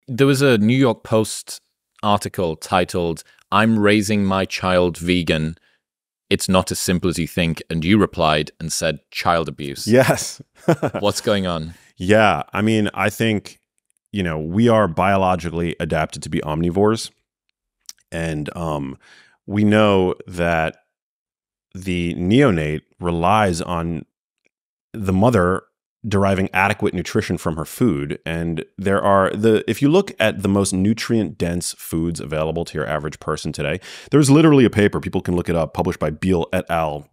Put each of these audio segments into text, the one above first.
There was a New York Post article titled, "I'm raising my child vegan. It's not as simple as you think." And you replied and said, child abuse. Yes. What's going on? Yeah. I mean, I think, we are biologically adapted to be omnivores. And we know that the neonate relies on the mother deriving adequate nutrition from her food. And if you look at the most nutrient dense foods available to your average person today, there's literally a paper, people can look it up, published by Beal et al.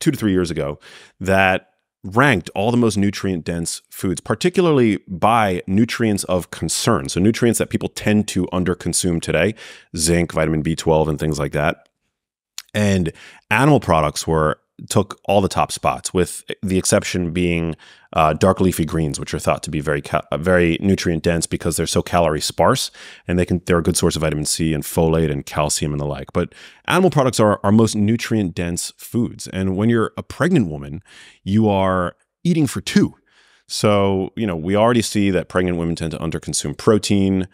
2 to 3 years ago, that ranked all the most nutrient dense foods, particularly by nutrients of concern. So nutrients that people tend to underconsume today, zinc, vitamin B12, and things like that. And animal products took all the top spots, with the exception being dark leafy greens, which are thought to be very nutrient dense because they're so calorie sparse, and they're a good source of vitamin C and folate and calcium and the like. But animal products are our most nutrient dense foods. And when you're a pregnant woman, you are eating for two. So, we already see that pregnant women tend to underconsume protein,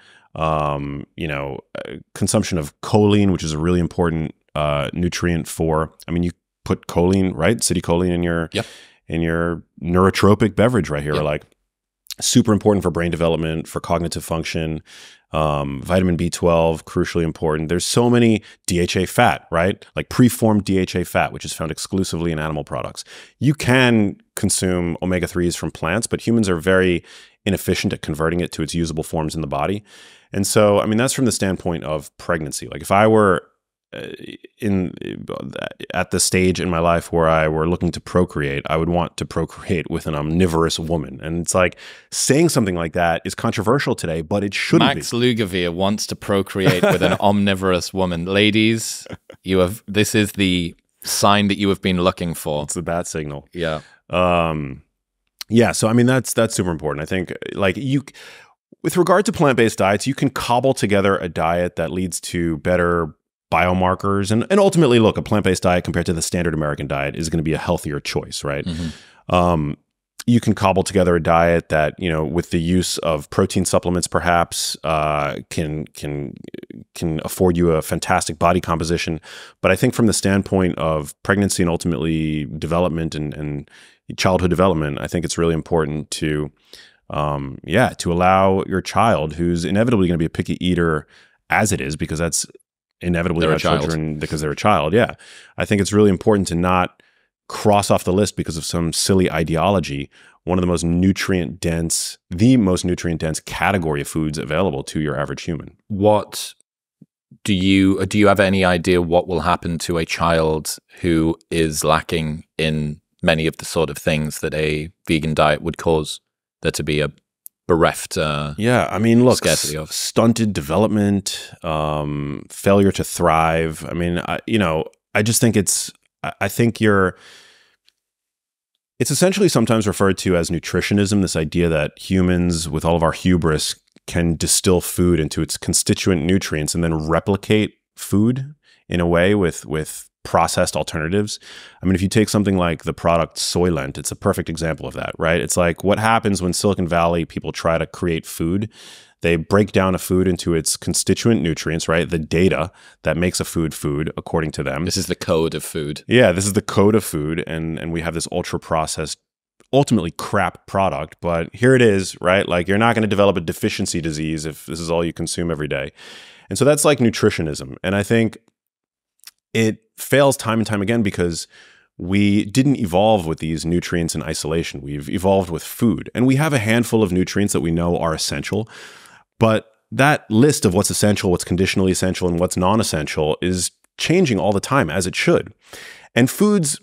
consumption of choline, which is a really important nutrient you put choline, right? Citicholine in your neurotropic beverage right here. Like, super important for brain development, for cognitive function. Vitamin B12, crucially important. There's so many DHA fat, right? Like preformed DHA fat, which is found exclusively in animal products. You can consume omega-3s from plants, but humans are very inefficient at converting it to its usable forms in the body. And so, that's from the standpoint of pregnancy. Like, if I were at the stage in my life where I were looking to procreate, I would want to procreate with an omnivorous woman. And it's like, saying something like that is controversial today, but it shouldn't be. Max Lugavere wants to procreate with an omnivorous woman. Ladies, this is the sign that you have been looking for. It's the bat signal. Yeah. Yeah. So, that's super important. I think, with regard to plant-based diets, you can cobble together a diet that leads to better biomarkers, and ultimately, look, a plant-based diet compared to the standard American diet is going to be a healthier choice, right? Mm-hmm. You can cobble together a diet that, with the use of protein supplements, perhaps, can afford you a fantastic body composition. But I think from the standpoint of pregnancy and ultimately development and childhood development, I think it's really important to allow your child, who's inevitably going to be a picky eater as it is, because that's inevitably our children, because they're a child. Yeah. I think it's really important to not cross off the list because of some silly ideology one of the most nutrient dense category of foods available to your average human. What do you have any idea what will happen to a child who is lacking in many of the sort of things that a vegan diet would cause there to be a bereft scarcity of? Stunted development, failure to thrive. I just think it's essentially sometimes referred to as nutritionism, this idea that humans, with all of our hubris, can distill food into its constituent nutrients and then replicate food in a way with processed alternatives. If you take something like the product Soylent, it's a perfect example of that, right? It's like what happens when Silicon Valley people try to create food. They break down a food into its constituent nutrients, right? The data that makes a food, according to them. This is the code of food. Yeah, this is the code of food. And we have this ultra-processed, ultimately crap product. But here it is, right? Like, you're not going to develop a deficiency disease if this is all you consume every day. And so that's like nutritionism. And I think it fails time and time again because we didn't evolve with these nutrients in isolation. We've evolved with food. And we have a handful of nutrients that we know are essential. But that list of what's essential, what's conditionally essential, and what's non-essential is changing all the time, as it should. And foods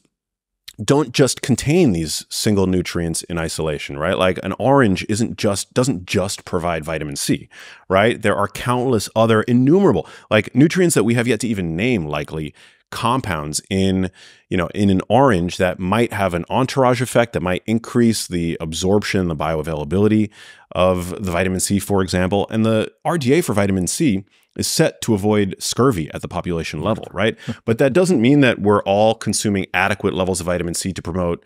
don't just contain these single nutrients in isolation, right? Like an orange doesn't just provide vitamin C, right? There are countless other innumerable, like nutrients that we have yet to even name, likely compounds in an orange that might have an entourage effect that might increase the absorption, the bioavailability of the vitamin C, for example. And the RDA for vitamin C is set to avoid scurvy at the population level, right? But that doesn't mean that we're all consuming adequate levels of vitamin C to promote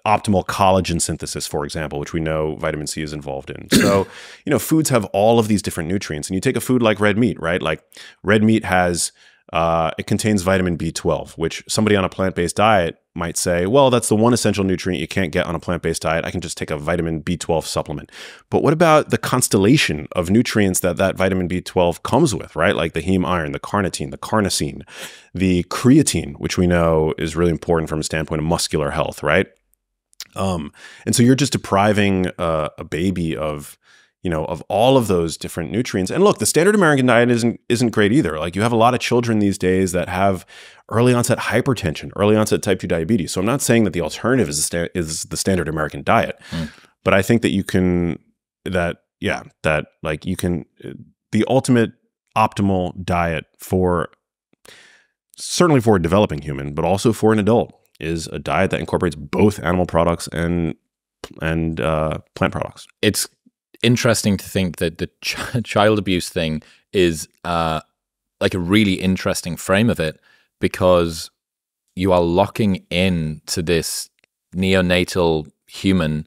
optimal collagen synthesis, for example, which we know vitamin C is involved in. So, foods have all of these different nutrients. And you take a food like red meat, right? Like red meat has, it contains vitamin B12, which somebody on a plant-based diet might say, well, that's the one essential nutrient you can't get on a plant-based diet. I can just take a vitamin B12 supplement. But what about the constellation of nutrients that vitamin B12 comes with, right? Like the heme iron, the carnitine, the carnosine, the creatine, which we know is really important from a standpoint of muscular health, right? And so you're just depriving a baby of all of those different nutrients. And look, the standard American diet isn't great either. Like you have a lot of children these days that have early onset hypertension, early onset type 2 diabetes. So I'm not saying that the alternative is the standard American diet, but I think that the ultimate optimal diet certainly for a developing human, but also for an adult, is a diet that incorporates both animal products and plant products. It's interesting to think that the child abuse thing is like a really interesting frame of it, because you are locking in to this neonatal human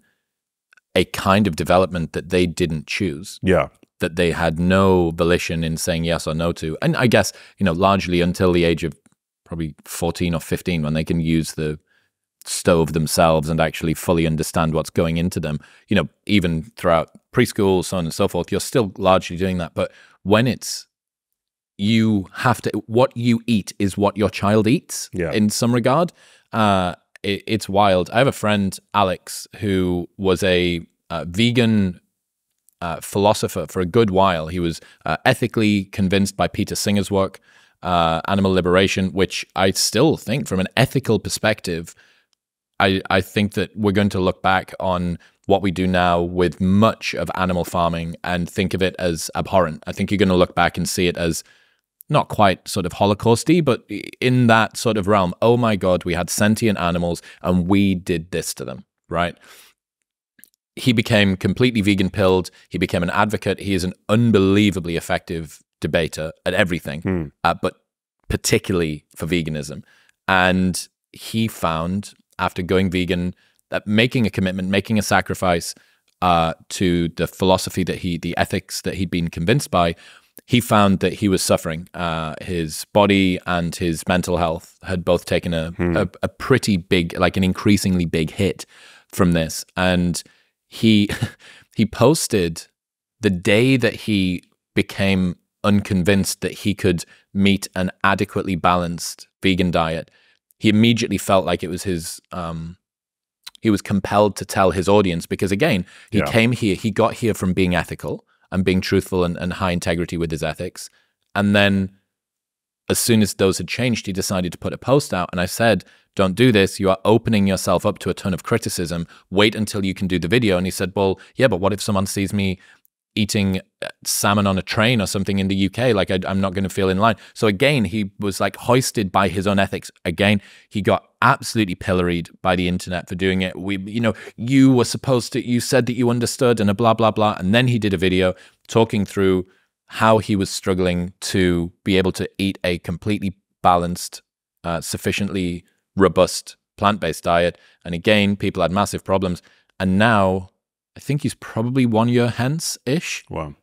a kind of development that they didn't choose. Yeah. That they had no volition in saying yes or no to. And I guess, largely until the age of probably 14 or 15, when they can use the stove themselves and actually fully understand what's going into them. Even throughout preschool, so on and so forth, you're still largely doing that. But when what you eat is what your child eats, in some regard. It's wild. I have a friend, Alex, who was a vegan philosopher for a good while. He was ethically convinced by Peter Singer's work, Animal Liberation, which I still think from an ethical perspective, I think that we're going to look back on what we do now with much of animal farming and think of it as abhorrent. I think you're going to look back and see it as not quite sort of Holocausty, but in that sort of realm. Oh my God, we had sentient animals and we did this to them, right? He became completely vegan pilled. He became an advocate. He is an unbelievably effective debater at everything, but particularly for veganism. And he found, after going vegan, that making a commitment, making a sacrifice to the philosophy the ethics that he'd been convinced by, he found that he was suffering. His body and his mental health had both taken a pretty big, like an increasingly big hit from this. And he posted the day that he became unconvinced that he could meet an adequately balanced vegan diet. He immediately felt like it was his, he was compelled to tell his audience, because again, he came here, he got here from being ethical and being truthful and high integrity with his ethics. And then as soon as those had changed, he decided to put a post out. And I said, don't do this. You are opening yourself up to a ton of criticism. Wait until you can do the video. And he said, well, yeah, but what if someone sees me eating salmon on a train or something in the UK? Like I'm not going to feel in line. So again, he was like hoisted by his own ethics. Again, he got absolutely pilloried by the internet for doing it. You were supposed to, you said that you understood and a blah, blah, blah. And then he did a video talking through how he was struggling to be able to eat a completely balanced, sufficiently robust plant-based diet. And again, people had massive problems. And now I think he's probably 1 year hence-ish. Wow.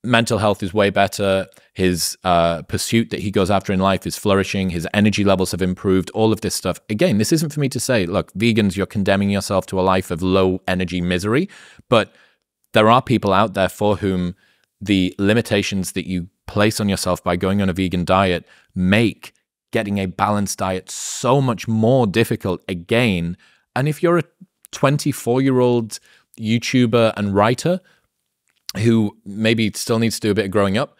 Mental health is way better. His pursuit that he goes after in life is flourishing. His energy levels have improved. All of this stuff. Again, this isn't for me to say, look, vegans, you're condemning yourself to a life of low energy misery. But there are people out there for whom the limitations that you place on yourself by going on a vegan diet make getting a balanced diet so much more difficult again. And if you're a 24-year-old YouTuber and writer who maybe still needs to do a bit of growing up,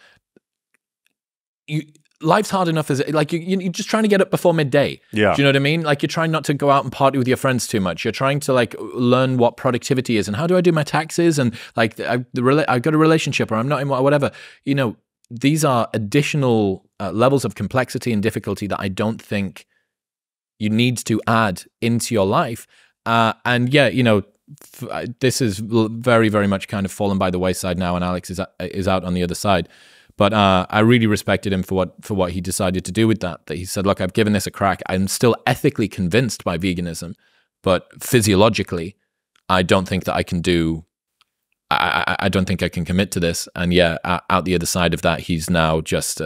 life's hard enough as like you're just trying to get up before midday. Yeah. Do you know what I mean? Like you're trying not to go out and party with your friends too much. You're trying to like learn what productivity is and how do I do my taxes and like I've got a relationship or I'm not in whatever. These are additional levels of complexity and difficulty that I don't think you need to add into your life. And yeah, this is very, very much kind of fallen by the wayside now, and Alex is out on the other side. But I really respected him for what he decided to do with that. That he said, look, I've given this a crack. I'm still ethically convinced by veganism, but physiologically, I don't think that I can do. I don't think I can commit to this. And yeah, out the other side of that, he's now just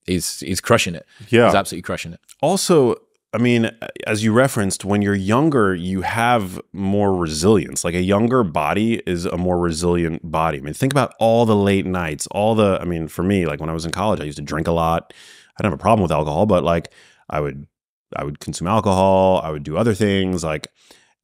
he's crushing it. Yeah, he's absolutely crushing it. Also, I mean, as you referenced, when you're younger, you have more resilience. Like a younger body is a more resilient body. I mean, think about all the late nights, I mean, for me, like when I was in college, I used to drink a lot. I don't have a problem with alcohol, but like I would consume alcohol. I would do other things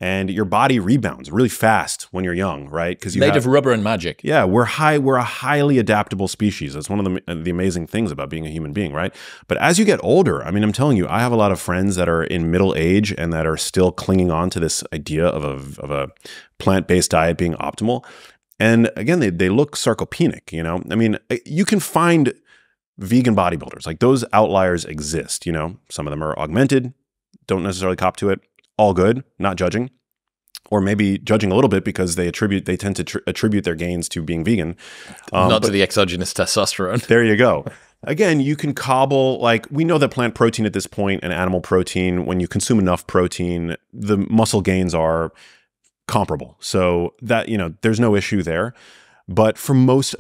and your body rebounds really fast when you're young, right? Because made of rubber and magic. Yeah, we're a highly adaptable species. That's one of the amazing things about being a human being, right? But as you get older, I mean, I'm telling you, I have a lot of friends that are in middle age and that are still clinging on to this idea of a plant-based diet being optimal. And again, they look sarcopenic, you know? I mean, you can find vegan bodybuilders, like those outliers exist, you know? Some of them are augmented, don't necessarily cop to it. All good, not judging, or maybe judging a little bit because they tend to attribute their gains to being vegan, not to the exogenous testosterone. There you go. Again, you can cobble, like we know that plant protein at this point and animal protein, when you consume enough protein, the muscle gains are comparable. So that, you know, there's no issue there. But for most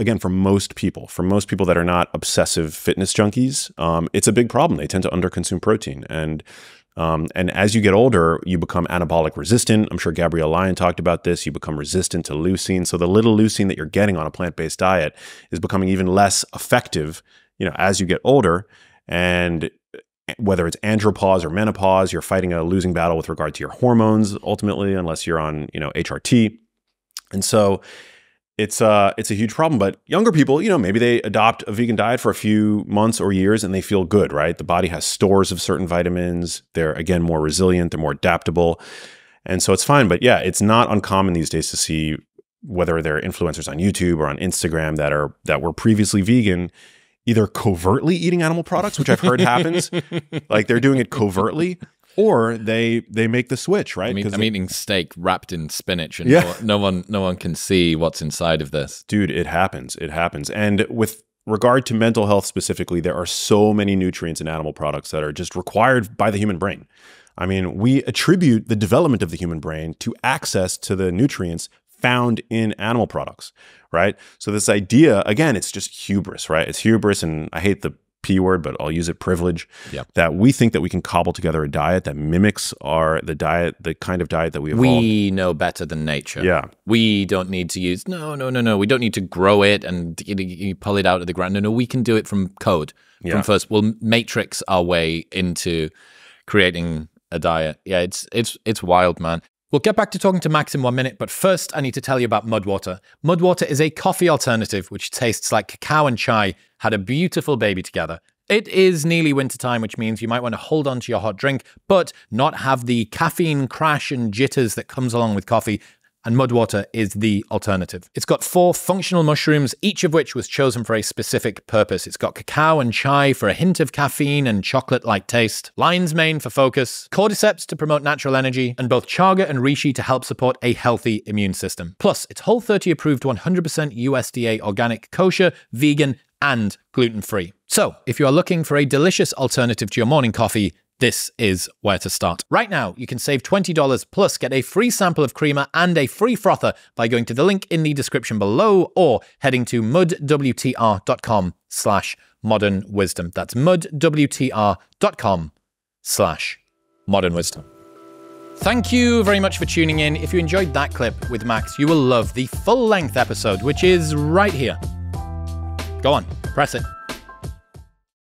people that are not obsessive fitness junkies, it's a big problem. They tend to underconsume protein. And as you get older, you become anabolic resistant. I'm sure Gabrielle Lyon talked about this. You become resistant to leucine. So the little leucine that you're getting on a plant-based diet is becoming even less effective, you know, as you get older. And whether it's andropause or menopause, you're fighting a losing battle with regard to your hormones, ultimately, unless you're on, you know, HRT. And so it's a huge problem. But younger people, you know, maybe they adopt a vegan diet for a few months or years and they feel good, right? The body has stores of certain vitamins. They're, again, more resilient. They're more adaptable. And so it's fine. But yeah, it's not uncommon these days to see, whether they're influencers on YouTube or on Instagram that were previously vegan, either covertly eating animal products, which I've heard happens, like they're doing it covertly, or they make the switch, right? I'm eating steak wrapped in spinach, and no one can see what's inside of this. Dude, it happens. It happens. And with regard to mental health specifically, there are so many nutrients in animal products that are just required by the human brain. I mean, we attribute the development of the human brain to access to the nutrients found in animal products, right? So this idea, again, it's just hubris, right? It's hubris, and I hate the P word, but I'll use it, privilege, that we think that we can cobble together a diet that mimics the kind of diet that we evolved. We know better than nature. Yeah. We don't need to use, no. We don't need to grow it and you pull it out of the ground. No, we can do it from code. From first, we'll matrix our way into creating a diet. Yeah, it's wild, man. We'll get back to talking to Max in 1 minute, but first I need to tell you about Mudwater. Mudwater is a coffee alternative which tastes like cacao and chai had a beautiful baby together. It is nearly wintertime, which means you might want to hold on to your hot drink, but not have the caffeine crash and jitters that comes along with coffee. And Mudwater is the alternative. It's got 4 functional mushrooms, each of which was chosen for a specific purpose. It's got cacao and chai for a hint of caffeine and chocolate-like taste, lion's mane for focus, cordyceps to promote natural energy, and both chaga and reishi to help support a healthy immune system. Plus, it's Whole30 approved 100% USDA organic, kosher, vegan, and gluten-free. So, if you are looking for a delicious alternative to your morning coffee, this is where to start. Right now, you can save $20 plus get a free sample of creamer and a free frother by going to the link in the description below or heading to mudwtr.com/modernwisdom. That's mudwtr.com/modernwisdom. Thank you very much for tuning in. If you enjoyed that clip with Max, you will love the full-length episode, which is right here. Go on, press it.